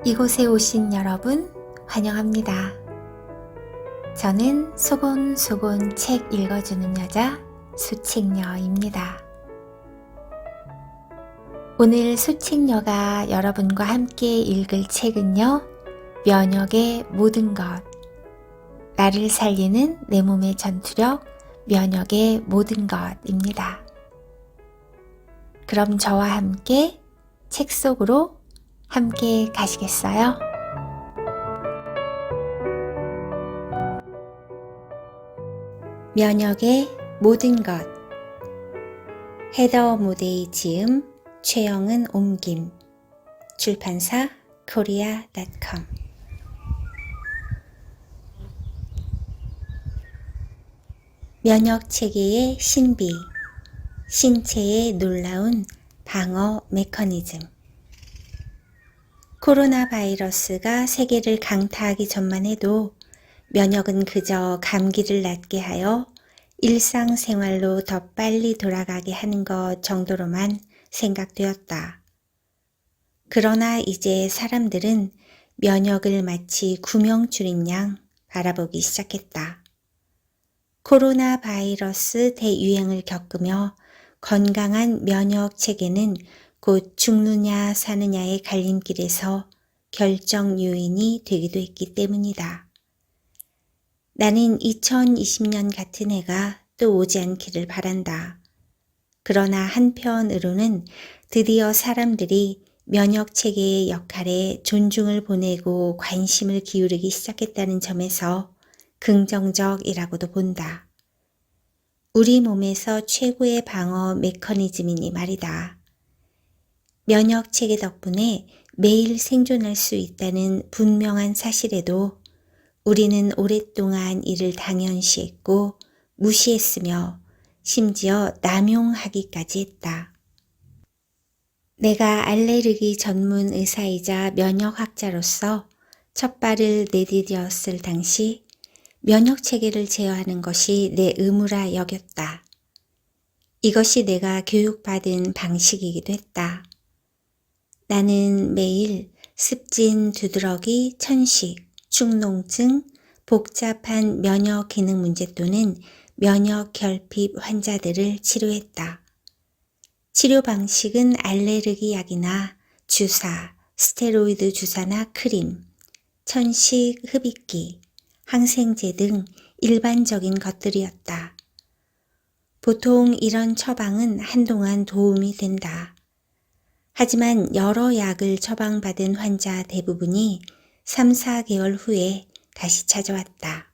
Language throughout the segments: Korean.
이곳에 오신 여러분 환영합니다. 저는 소곤소곤 책 읽어주는 여자 수책녀입니다. 오늘 수책녀가 여러분과 함께 읽을 책은요, 면역의 모든 것, 나를 살리는 내 몸의 전투력, 면역의 모든 것입니다. 그럼 저와 함께 책 속으로 함께 가시겠어요? 면역의 모든 것. 헤더 모데이 지음, 최영은 옮김. 출판사 korea.com. 면역 체계의 신비, 신체의 놀라운 방어 메커니즘. 코로나 바이러스가 세계를 강타하기 전만 해도 면역은 그저 감기를 낫게 하여 일상생활로 더 빨리 돌아가게 하는 것 정도로만 생각되었다. 그러나 이제 사람들은 면역을 마치 구명줄인 양 바라보기 시작했다. 코로나 바이러스 대유행을 겪으며 건강한 면역 체계는 곧 죽느냐 사느냐의 갈림길에서 결정 요인이 되기도 했기 때문이다. 나는 2020년 같은 해가 또 오지 않기를 바란다. 그러나 한편으로는 드디어 사람들이 면역 체계의 역할에 존중을 보내고 관심을 기울이기 시작했다는 점에서 긍정적이라고도 본다. 우리 몸에서 최고의 방어 메커니즘이니 말이다. 면역 체계 덕분에 매일 생존할 수 있다는 분명한 사실에도 우리는 오랫동안 이를 당연시했고 무시했으며 심지어 남용하기까지 했다. 내가 알레르기 전문 의사이자 면역학자로서 첫 발을 내디뎠을 당시 면역 체계를 제어하는 것이 내 의무라 여겼다. 이것이 내가 교육받은 방식이기도 했다. 나는 매일 습진, 두드러기, 천식, 축농증, 복잡한 면역 기능 문제 또는 면역 결핍 환자들을 치료했다. 치료 방식은 알레르기 약이나 주사, 스테로이드 주사나 크림, 천식, 흡입기, 항생제 등 일반적인 것들이었다. 보통 이런 처방은 한동안 도움이 된다. 하지만 여러 약을 처방받은 환자 대부분이 3, 4개월 후에 다시 찾아왔다.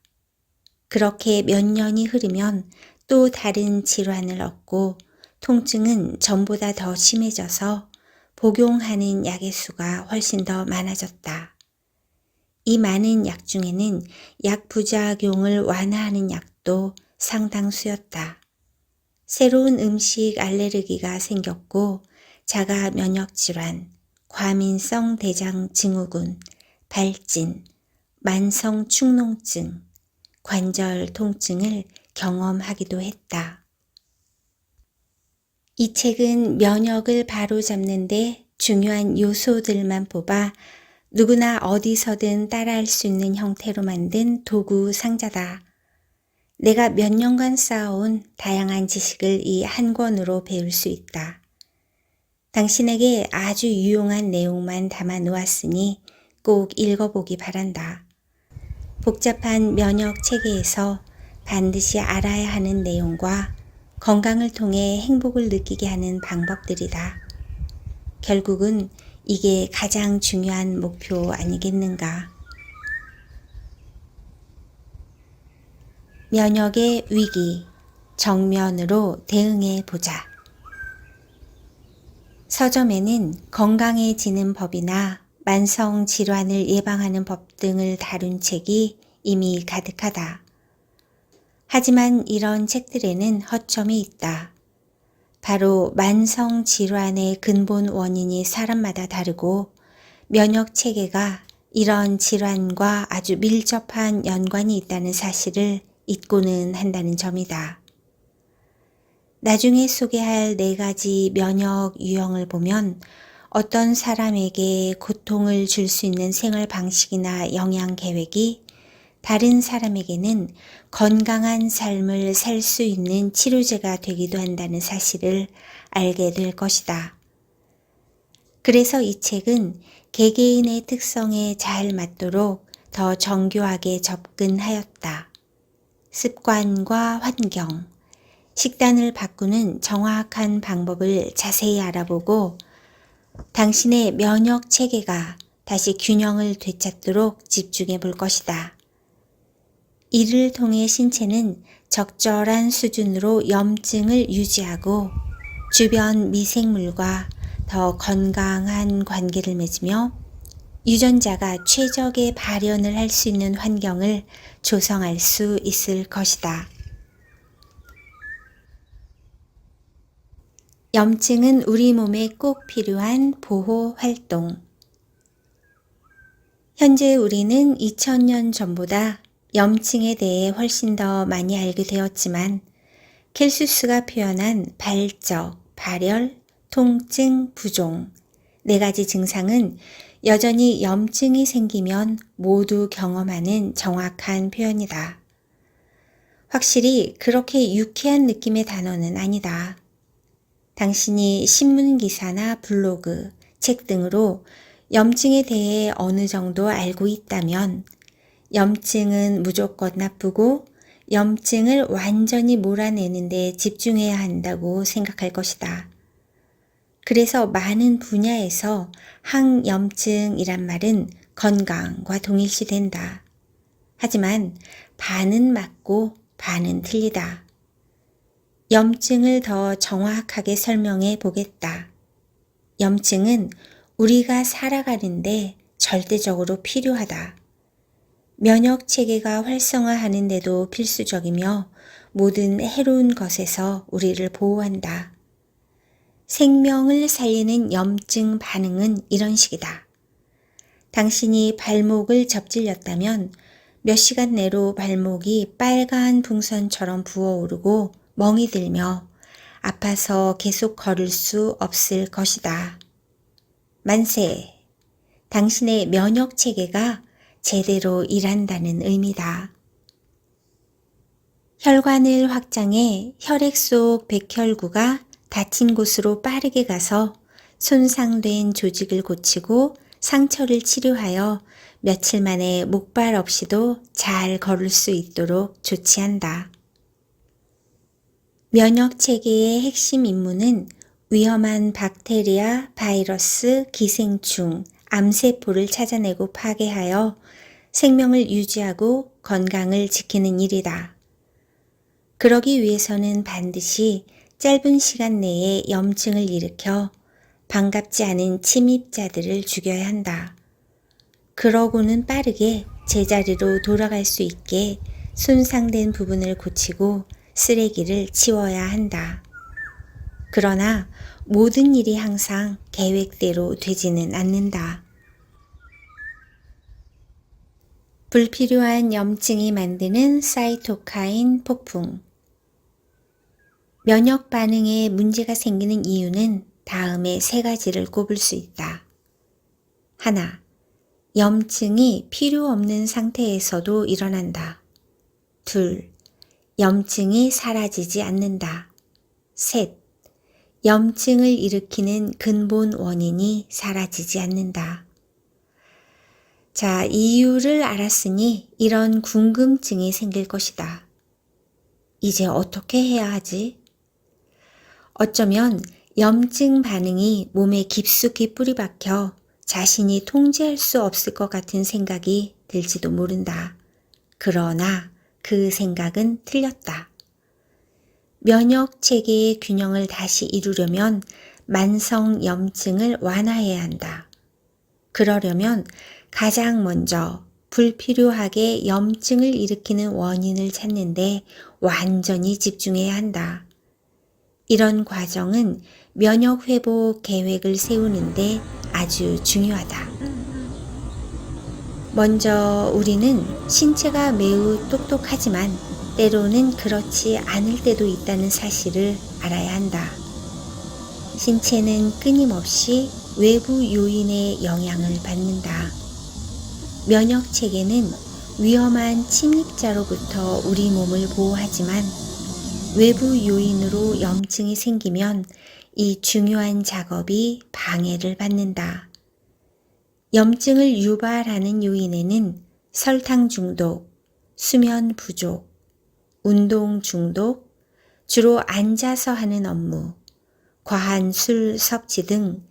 그렇게 몇 년이 흐르면 또 다른 질환을 얻고 통증은 전보다 더 심해져서 복용하는 약의 수가 훨씬 더 많아졌다. 이 많은 약 중에는 약 부작용을 완화하는 약도 상당수였다. 새로운 음식 알레르기가 생겼고 자가 면역 질환, 과민성 대장 증후군, 발진, 만성 축농증, 관절 통증을 경험하기도 했다. 이 책은 면역을 바로잡는 데 중요한 요소들만 뽑아 누구나 어디서든 따라할 수 있는 형태로 만든 도구 상자다. 내가 몇 년간 쌓아온 다양한 지식을 이 한 권으로 배울 수 있다. 당신에게 아주 유용한 내용만 담아 놓았으니 꼭 읽어보기 바란다. 복잡한 면역 체계에서 반드시 알아야 하는 내용과 건강을 통해 행복을 느끼게 하는 방법들이다. 결국은 이게 가장 중요한 목표 아니겠는가? 면역의 위기, 정면으로 대응해 보자. 서점에는 건강해지는 법이나 만성 질환을 예방하는 법 등을 다룬 책이 이미 가득하다. 하지만 이런 책들에는 허점이 있다. 바로 만성 질환의 근본 원인이 사람마다 다르고 면역 체계가 이런 질환과 아주 밀접한 연관이 있다는 사실을 잊고는 한다는 점이다. 나중에 소개할 4가지 면역 유형을 보면 어떤 사람에게 고통을 줄 수 있는 생활 방식이나 영양 계획이 다른 사람에게는 건강한 삶을 살 수 있는 치료제가 되기도 한다는 사실을 알게 될 것이다. 그래서 이 책은 개개인의 특성에 잘 맞도록 더 정교하게 접근하였다. 습관과 환경, 식단을 바꾸는 정확한 방법을 자세히 알아보고 당신의 면역 체계가 다시 균형을 되찾도록 집중해 볼 것이다. 이를 통해 신체는 적절한 수준으로 염증을 유지하고 주변 미생물과 더 건강한 관계를 맺으며 유전자가 최적의 발현을 할 수 있는 환경을 조성할 수 있을 것이다. 염증은 우리 몸에 꼭 필요한 보호 활동. 현재 우리는 2000년 전보다 염증에 대해 훨씬 더 많이 알게 되었지만 켈수스가 표현한 발적, 발열, 통증, 부종, 4가지 증상은 여전히 염증이 생기면 모두 경험하는 정확한 표현이다. 확실히 그렇게 유쾌한 느낌의 단어는 아니다. 당신이 신문기사나 블로그, 책 등으로 염증에 대해 어느 정도 알고 있다면 염증은 무조건 나쁘고 염증을 완전히 몰아내는 데 집중해야 한다고 생각할 것이다. 그래서 많은 분야에서 항염증이란 말은 건강과 동일시된다. 하지만 반은 맞고 반은 틀리다. 염증을 더 정확하게 설명해 보겠다. 염증은 우리가 살아가는데 절대적으로 필요하다. 면역 체계가 활성화하는 데도 필수적이며 모든 해로운 것에서 우리를 보호한다. 생명을 살리는 염증 반응은 이런 식이다. 당신이 발목을 접질렸다면 몇 시간 내로 발목이 빨간 풍선처럼 부어오르고 멍이 들며 아파서 계속 걸을 수 없을 것이다. 만세! 당신의 면역 체계가 제대로 일한다는 의미다. 혈관을 확장해 혈액 속 백혈구가 다친 곳으로 빠르게 가서 손상된 조직을 고치고 상처를 치료하여 며칠 만에 목발 없이도 잘 걸을 수 있도록 조치한다. 면역 체계의 핵심 임무는 위험한 박테리아, 바이러스, 기생충, 암세포를 찾아내고 파괴하여 생명을 유지하고 건강을 지키는 일이다. 그러기 위해서는 반드시 짧은 시간 내에 염증을 일으켜 반갑지 않은 침입자들을 죽여야 한다. 그러고는 빠르게 제자리로 돌아갈 수 있게 손상된 부분을 고치고 쓰레기를 치워야 한다. 그러나 모든 일이 항상 계획대로 되지는 않는다. 불필요한 염증이 만드는 사이토카인 폭풍. 면역 반응에 문제가 생기는 이유는 다음에 3가지를 꼽을 수 있다. 하나, 염증이 필요 없는 상태에서도 일어난다. 둘, 염증이 사라지지 않는다. 셋, 염증을 일으키는 근본 원인이 사라지지 않는다. 자, 이유를 알았으니 이런 궁금증이 생길 것이다. 이제 어떻게 해야 하지? 어쩌면 염증 반응이 몸에 깊숙이 뿌리박혀 자신이 통제할 수 없을 것 같은 생각이 들지도 모른다. 그러나 그 생각은 틀렸다. 면역 체계의 균형을 다시 이루려면 만성 염증을 완화해야 한다. 그러려면 가장 먼저 불필요하게 염증을 일으키는 원인을 찾는데 완전히 집중해야 한다. 이런 과정은 면역 회복 계획을 세우는데 아주 중요하다. 먼저 우리는 신체가 매우 똑똑하지만 때로는 그렇지 않을 때도 있다는 사실을 알아야 한다. 신체는 끊임없이 외부 요인의 영향을 받는다. 면역 체계는 위험한 침입자로부터 우리 몸을 보호하지만 외부 요인으로 염증이 생기면 이 중요한 작업이 방해를 받는다. 염증을 유발하는 요인에는 설탕 중독, 수면 부족, 운동 중독, 주로 앉아서 하는 업무, 과한 술 섭취 등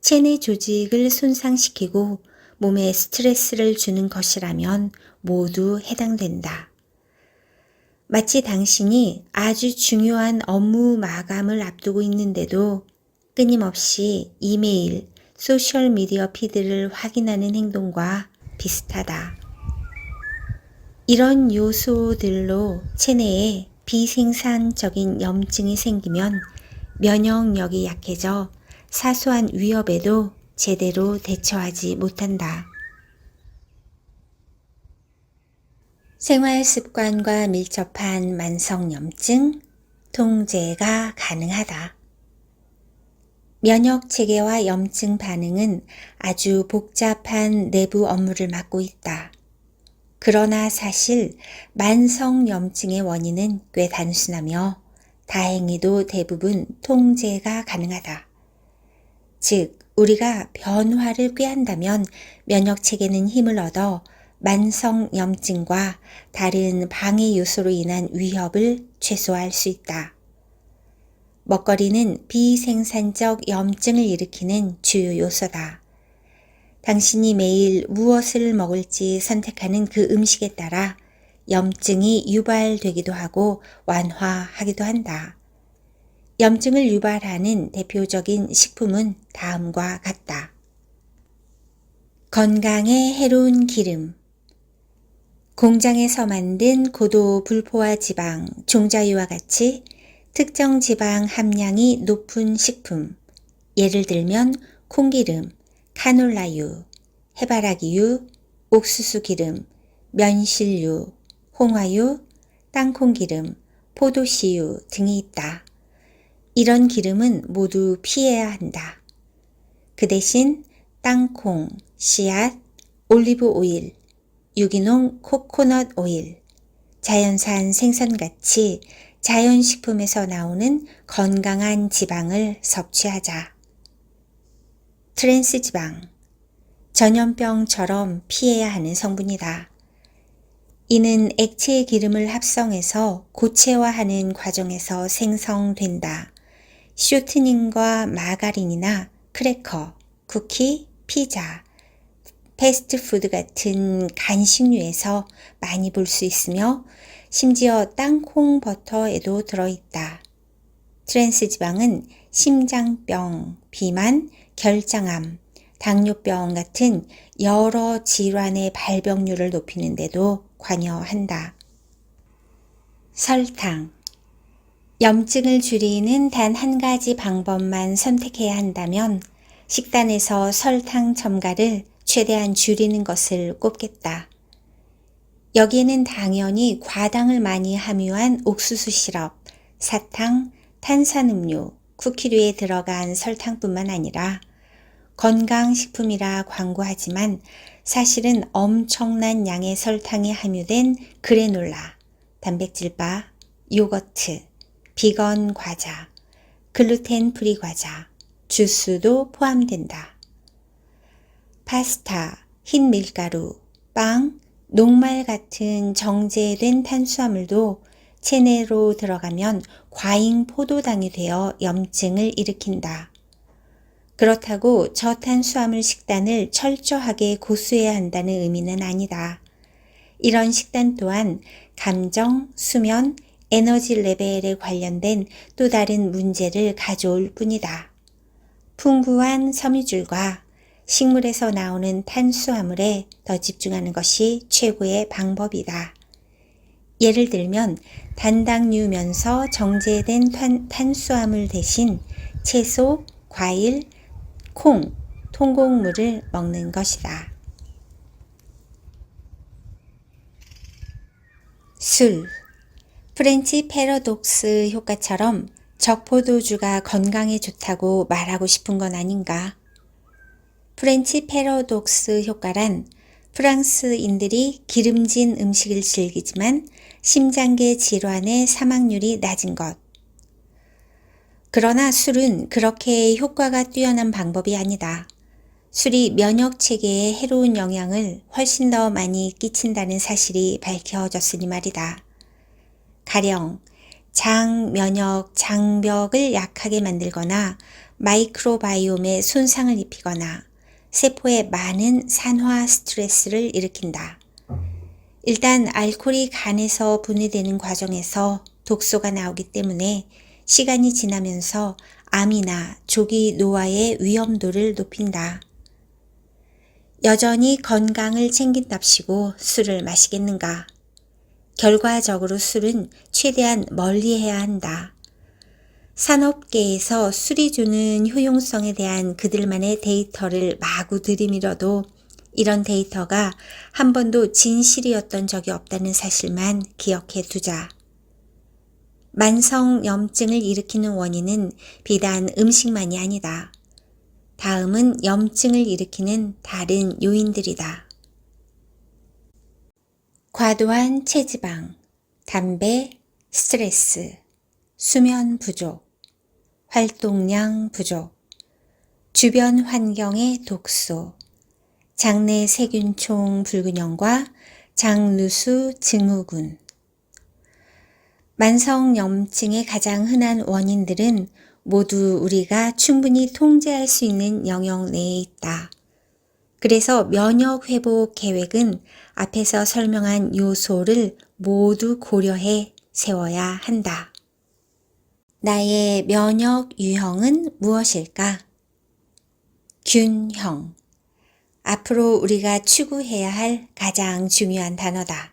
체내 조직을 손상시키고 몸에 스트레스를 주는 것이라면 모두 해당된다. 마치 당신이 아주 중요한 업무 마감을 앞두고 있는데도 끊임없이 이메일, 소셜미디어 피드를 확인하는 행동과 비슷하다. 이런 요소들로 체내에 비생산적인 염증이 생기면 면역력이 약해져 사소한 위협에도 제대로 대처하지 못한다. 생활 습관과 밀접한 만성염증, 통제가 가능하다. 면역 체계와 염증 반응은 아주 복잡한 내부 업무를 맡고 있다. 그러나 사실 만성염증의 원인은 꽤 단순하며 다행히도 대부분 통제가 가능하다. 즉, 우리가 변화를 꾀한다면 면역 체계는 힘을 얻어 만성염증과 다른 방해 요소로 인한 위협을 최소화할 수 있다. 먹거리는 비생산적 염증을 일으키는 주요 요소다. 당신이 매일 무엇을 먹을지 선택하는 그 음식에 따라 염증이 유발되기도 하고 완화하기도 한다. 염증을 유발하는 대표적인 식품은 다음과 같다. 건강에 해로운 기름, 공장에서 만든 고도 불포화 지방, 종자유와 같이 특정 지방 함량이 높은 식품, 예를 들면 콩기름, 카놀라유, 해바라기유, 옥수수기름, 면실유, 홍화유, 땅콩기름, 포도씨유 등이 있다. 이런 기름은 모두 피해야 한다. 그 대신 땅콩, 씨앗, 올리브 오일, 유기농 코코넛 오일, 자연산 생선같이 자연식품에서 나오는 건강한 지방을 섭취하자. 트랜스지방, 전염병처럼 피해야 하는 성분이다. 이는 액체 기름을 합성해서 고체화하는 과정에서 생성된다. 쇼트닝과 마가린이나 크래커, 쿠키, 피자, 패스트푸드 같은 간식류에서 많이 볼 수 있으며 심지어 땅콩 버터에도 들어있다. 트랜스지방은 심장병, 비만, 결장암, 당뇨병 같은 여러 질환의 발병률을 높이는 데도 관여한다. 설탕, 염증을 줄이는 단 한 가지 방법만 선택해야 한다면 식단에서 설탕 첨가를 최대한 줄이는 것을 꼽겠다. 여기에는 당연히 과당을 많이 함유한 옥수수 시럽, 사탕, 탄산음료, 쿠키류에 들어간 설탕뿐만 아니라 건강식품이라 광고하지만 사실은 엄청난 양의 설탕이 함유된 그래놀라, 단백질바, 요거트, 비건 과자, 글루텐 프리 과자, 주스도 포함된다. 파스타, 흰 밀가루, 빵, 녹말 같은 정제된 탄수화물도 체내로 들어가면 과잉 포도당이 되어 염증을 일으킨다. 그렇다고 저탄수화물 식단을 철저하게 고수해야 한다는 의미는 아니다. 이런 식단 또한 감정, 수면, 에너지 레벨에 관련된 또 다른 문제를 가져올 뿐이다. 풍부한 섬유질과 식물에서 나오는 탄수화물에 더 집중하는 것이 최고의 방법이다. 예를 들면 단당류면서 정제된 탄수화물 대신 채소, 과일, 콩, 통곡물을 먹는 것이다. 술, 프렌치 패러독스 효과처럼 적포도주가 건강에 좋다고 말하고 싶은 건 아닌가? 프렌치 패러독스 효과란 프랑스인들이 기름진 음식을 즐기지만 심장계 질환의 사망률이 낮은 것. 그러나 술은 그렇게 효과가 뛰어난 방법이 아니다. 술이 면역 체계에 해로운 영향을 훨씬 더 많이 끼친다는 사실이 밝혀졌으니 말이다. 가령 장 면역 장벽을 약하게 만들거나 마이크로바이옴에 손상을 입히거나 세포에 많은 산화 스트레스를 일으킨다. 일단 알코올이 간에서 분해되는 과정에서 독소가 나오기 때문에 시간이 지나면서 암이나 조기 노화의 위험도를 높인다. 여전히 건강을 챙긴답시고 술을 마시겠는가? 결과적으로 술은 최대한 멀리해야 한다. 산업계에서 술이 주는 효용성에 대한 그들만의 데이터를 마구 들이밀어도 이런 데이터가 한 번도 진실이었던 적이 없다는 사실만 기억해 두자. 만성염증을 일으키는 원인은 비단 음식만이 아니다. 다음은 염증을 일으키는 다른 요인들이다. 과도한 체지방, 담배, 스트레스, 수면 부족, 활동량 부족, 주변 환경의 독소, 장내 세균총 불균형과 장누수 증후군. 만성염증의 가장 흔한 원인들은 모두 우리가 충분히 통제할 수 있는 영역 내에 있다. 그래서 면역회복 계획은 앞에서 설명한 요소를 모두 고려해 세워야 한다. 나의 면역 유형은 무엇일까? 균형. 앞으로 우리가 추구해야 할 가장 중요한 단어다.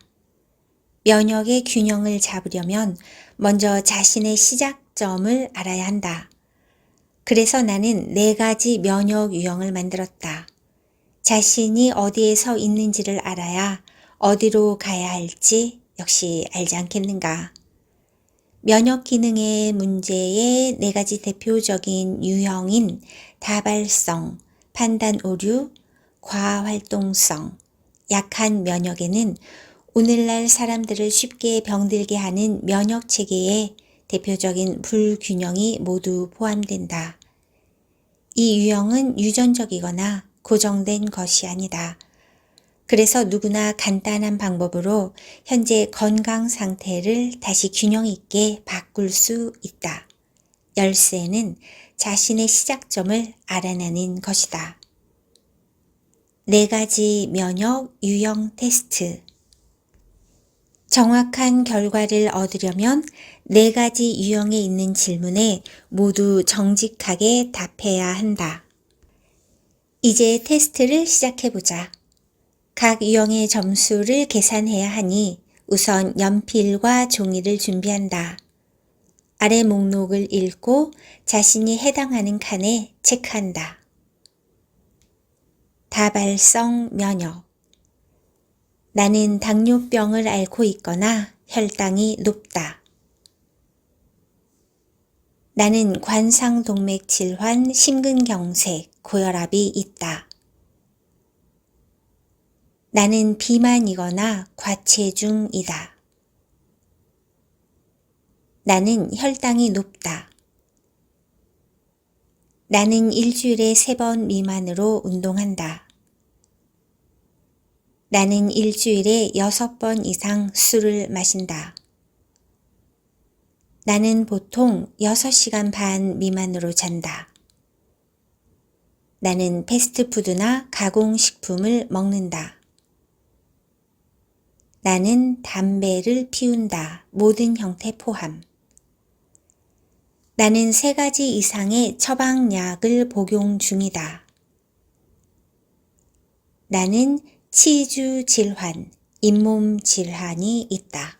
면역의 균형을 잡으려면 먼저 자신의 시작점을 알아야 한다. 그래서 나는 4가지 면역 유형을 만들었다. 자신이 어디에 서 있는지를 알아야 어디로 가야 할지 역시 알지 않겠는가. 면역 기능의 문제의 4가지 대표적인 유형인 다발성, 판단 오류, 과활동성, 약한 면역에는 오늘날 사람들을 쉽게 병들게 하는 면역 체계의 대표적인 불균형이 모두 포함된다. 이 유형은 유전적이거나 고정된 것이 아니다. 그래서 누구나 간단한 방법으로 현재 건강 상태를 다시 균형 있게 바꿀 수 있다. 열쇠는 자신의 시작점을 알아내는 것이다. 4가지 면역 유형 테스트. 정확한 결과를 얻으려면 4가지 유형에 있는 질문에 모두 정직하게 답해야 한다. 이제 테스트를 시작해보자. 각 유형의 점수를 계산해야 하니 우선 연필과 종이를 준비한다. 아래 목록을 읽고 자신이 해당하는 칸에 체크한다. 다발성 면역. 나는 당뇨병을 앓고 있거나 혈당이 높다. 나는 관상동맥 질환, 심근경색, 고혈압이 있다. 나는 비만이거나 과체중이다. 나는 혈당이 높다. 나는 일주일에 3번 미만으로 운동한다. 나는 일주일에 6번 이상 술을 마신다. 나는 보통 6시간 반 미만으로 잔다. 나는 패스트푸드나 가공식품을 먹는다. 나는 담배를 피운다. 모든 형태 포함. 나는 3가지 이상의 처방약을 복용 중이다. 나는 치주 질환, 잇몸 질환이 있다.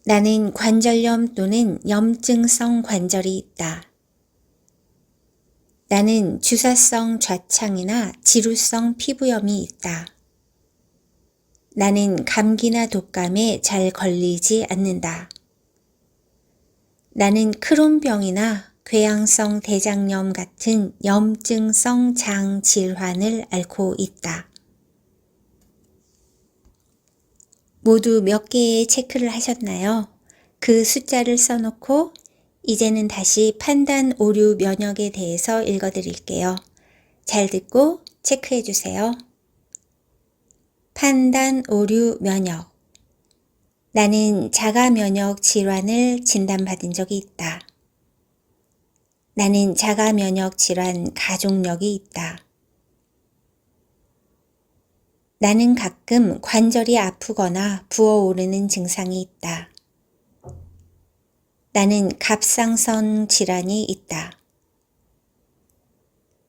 나는 관절염 또는 염증성 관절이 있다. 나는 주사성 좌창이나 지루성 피부염이 있다. 나는 감기나 독감에 잘 걸리지 않는다. 나는 크론병이나 궤양성 대장염 같은 염증성 장 질환을 앓고 있다. 모두 몇 개의 체크를 하셨나요? 그 숫자를 써놓고 이제는 다시 판단 오류 면역에 대해서 읽어드릴게요. 잘 듣고 체크해 주세요. 판단 오류 면역. 나는 자가 면역 질환을 진단받은 적이 있다. 나는 자가 면역 질환 가족력이 있다. 나는 가끔 관절이 아프거나 부어오르는 증상이 있다. 나는 갑상선 질환이 있다.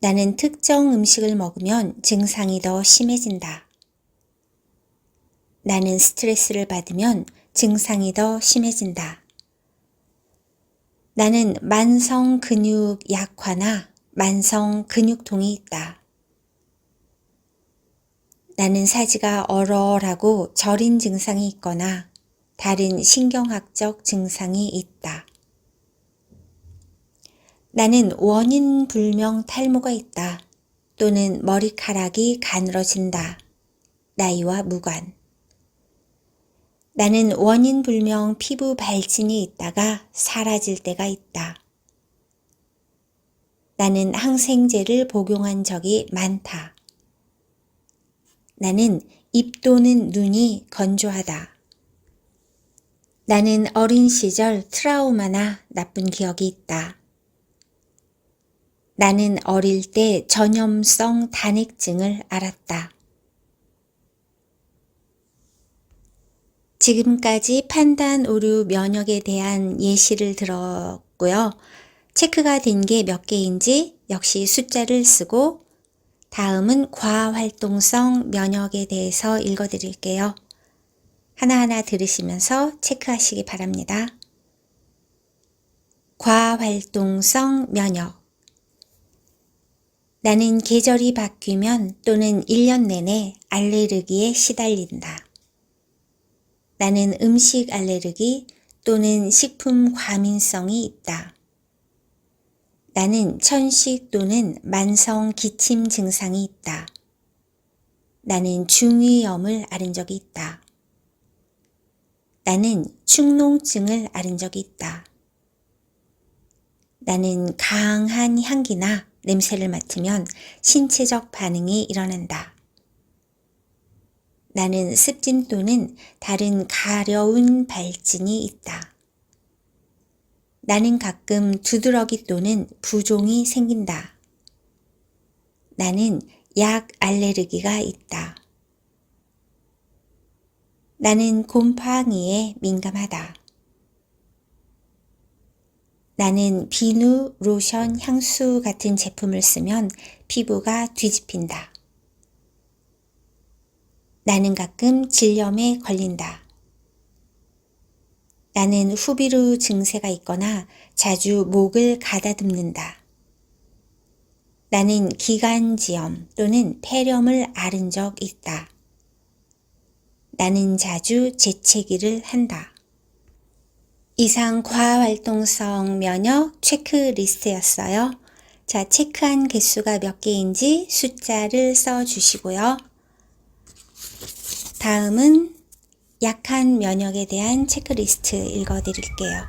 나는 특정 음식을 먹으면 증상이 더 심해진다. 나는 스트레스를 받으면 증상이 더 심해진다. 나는 만성 근육 약화나 만성 근육통이 있다. 나는 사지가 얼얼하고 저린 증상이 있거나 다른 신경학적 증상이 있다. 나는 원인 불명 탈모가 있다. 또는 머리카락이 가늘어진다. 나이와 무관. 나는 원인 불명 피부 발진이 있다가 사라질 때가 있다. 나는 항생제를 복용한 적이 많다. 나는 입 또는 눈이 건조하다. 나는 어린 시절 트라우마나 나쁜 기억이 있다. 나는 어릴 때 전염성 단액증을 앓았다. 지금까지 판단 오류 면역에 대한 예시를 들었고요. 체크가 된 게 몇 개인지 역시 숫자를 쓰고 다음은 과활동성 면역에 대해서 읽어드릴게요. 하나하나 들으시면서 체크하시기 바랍니다. 과활동성 면역. 나는 계절이 바뀌면 또는 1년 내내 알레르기에 시달린다. 나는 음식 알레르기 또는 식품 과민성이 있다. 나는 천식 또는 만성 기침 증상이 있다. 나는 중이염을 앓은 적이 있다. 나는 축농증을 앓은 적이 있다. 나는 강한 향기나 냄새를 맡으면 신체적 반응이 일어난다. 나는 습진 또는 다른 가려운 발진이 있다. 나는 가끔 두드러기 또는 부종이 생긴다. 나는 약 알레르기가 있다. 나는 곰팡이에 민감하다. 나는 비누, 로션, 향수 같은 제품을 쓰면 피부가 뒤집힌다. 나는 가끔 질염에 걸린다. 나는 후비루 증세가 있거나 자주 목을 가다듬는다. 나는 기관지염 또는 폐렴을 앓은 적 있다. 나는 자주 재채기를 한다. 이상 과활동성 면역 체크리스트였어요. 자, 체크한 개수가 몇 개인지 숫자를 써주시고요. 다음은 약한 면역에 대한 체크리스트 읽어드릴게요.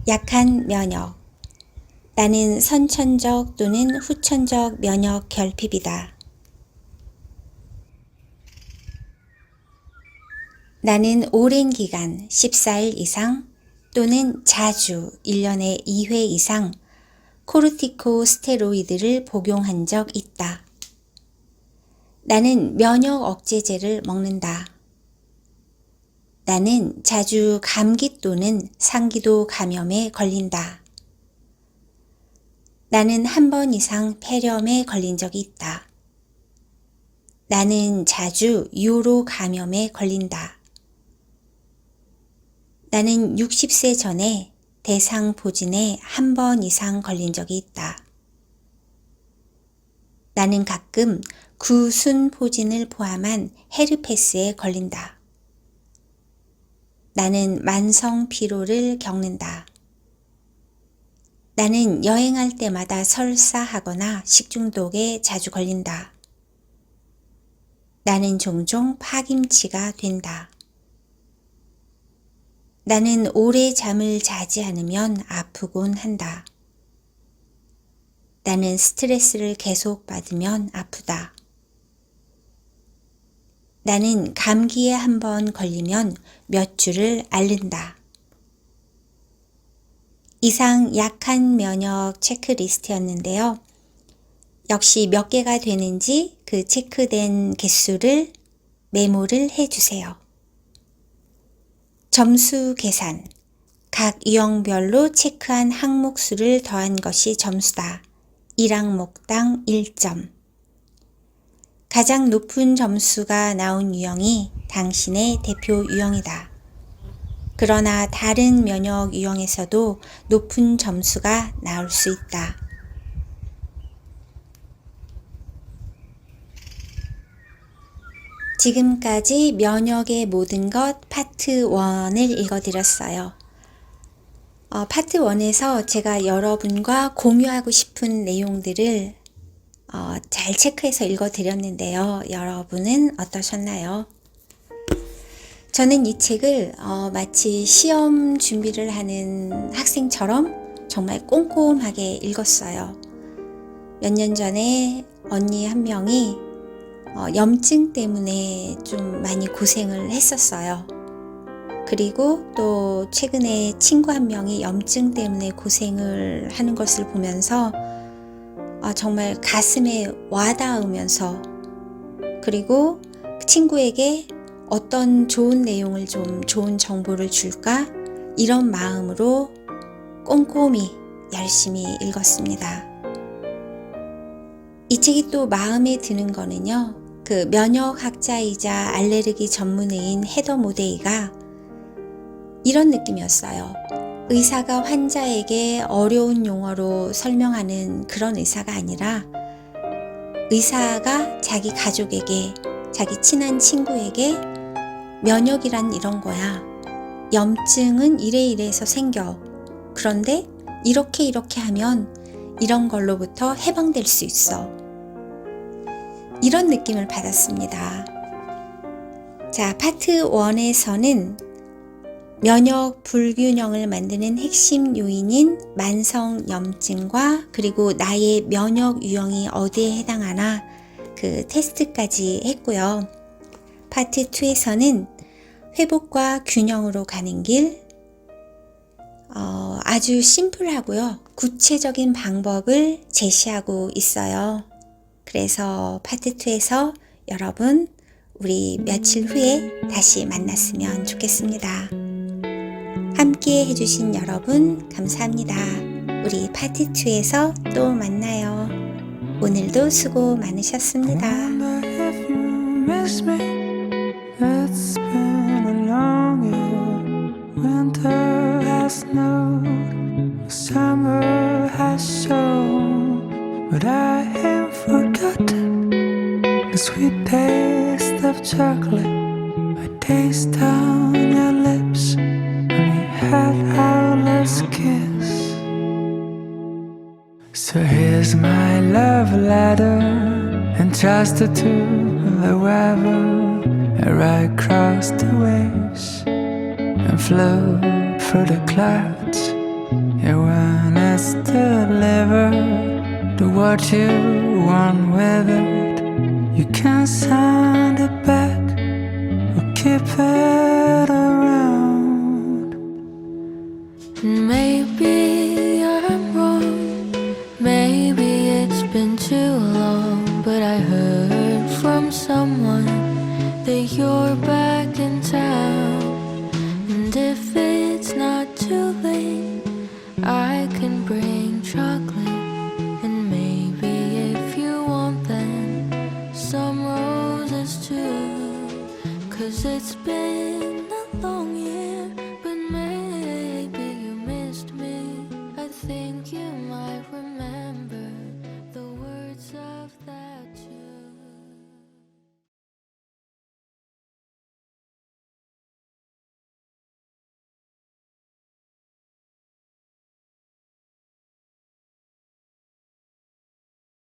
약한 면역. 나는 선천적 또는 후천적 면역 결핍이다. 나는 오랜 기간 14일 이상 또는 자주 1년에 2회 이상 코르티코스테로이드를 복용한 적 있다. 나는 면역 억제제를 먹는다. 나는 자주 감기 또는 상기도 감염에 걸린다. 나는 한 번 이상 폐렴에 걸린 적이 있다. 나는 자주 요로 감염에 걸린다. 나는 60세 전에 대상포진에 한 번 이상 걸린 적이 있다. 나는 가끔 구순포진을 포함한 헤르페스에 걸린다. 나는 만성 피로를 겪는다. 나는 여행할 때마다 설사하거나 식중독에 자주 걸린다. 나는 종종 파김치가 된다. 나는 오래 잠을 자지 않으면 아프곤 한다. 나는 스트레스를 계속 받으면 아프다. 나는 감기에 한 번 걸리면 몇 주를 앓는다. 이상 약한 면역 체크리스트였는데요. 역시 몇 개가 되는지 그 체크된 개수를 메모를 해주세요. 점수 계산. 각 유형별로 체크한 항목 수를 더한 것이 점수다. 1항목당 1점. 가장 높은 점수가 나온 유형이 당신의 대표 유형이다. 그러나 다른 면역 유형에서도 높은 점수가 나올 수 있다. 지금까지 면역의 모든 것 파트 1을 읽어드렸어요. 파트 1에서 제가 여러분과 공유하고 싶은 내용들을 잘 체크해서 읽어드렸는데요. 여러분은 어떠셨나요? 저는 이 책을 마치 시험 준비를 하는 학생처럼 정말 꼼꼼하게 읽었어요. 몇 년 전에 언니 한 명이 염증 때문에 좀 많이 고생을 했었어요. 그리고 또 최근에 친구 한 명이 염증 때문에 고생을 하는 것을 보면서 정말 가슴에 와닿으면서 그리고 친구에게 어떤 좋은 내용을 좀 좋은 정보를 줄까? 이런 마음으로 꼼꼼히 열심히 읽었습니다. 이 책이 또 마음에 드는 거는요. 그 면역학자이자 알레르기 전문의인 헤더 모데이가 이런 느낌이었어요. 의사가 환자에게 어려운 용어로 설명하는 그런 의사가 아니라 의사가 자기 가족에게, 자기 친한 친구에게 면역이란 이런 거야. 염증은 이래이래해서 생겨. 그런데 이렇게 하면 이런 걸로부터 해방될 수 있어. 이런 느낌을 받았습니다. 자, 파트 1에서는 면역 불균형을 만드는 핵심 요인인 만성염증과 그리고 나의 면역 유형이 어디에 해당하나 그 테스트까지 했고요. 파트 2에서는 회복과 균형으로 가는 길, 아주 심플하고요. 구체적인 방법을 제시하고 있어요. 그래서 파트 2에서 여러분 우리 며칠 후에 다시 만났으면 좋겠습니다. 함께 해주신 여러분 감사합니다. 우리 파트 2에서 또 만나요. 오늘도 수고 많으셨습니다. It's been a long year. Winter has snowed, summer has shown, but I haven't forgotten the sweet taste of chocolate. I taste on your lips when we had our last kiss. So here's my love letter, entrusted to the weather. I ride across the waves and flew through the clouds. Yeah, when it's delivered to what you want with it, you can send it back or keep it around. Maybe I'm wrong, maybe it's been too long, but I heard from someone that you're back.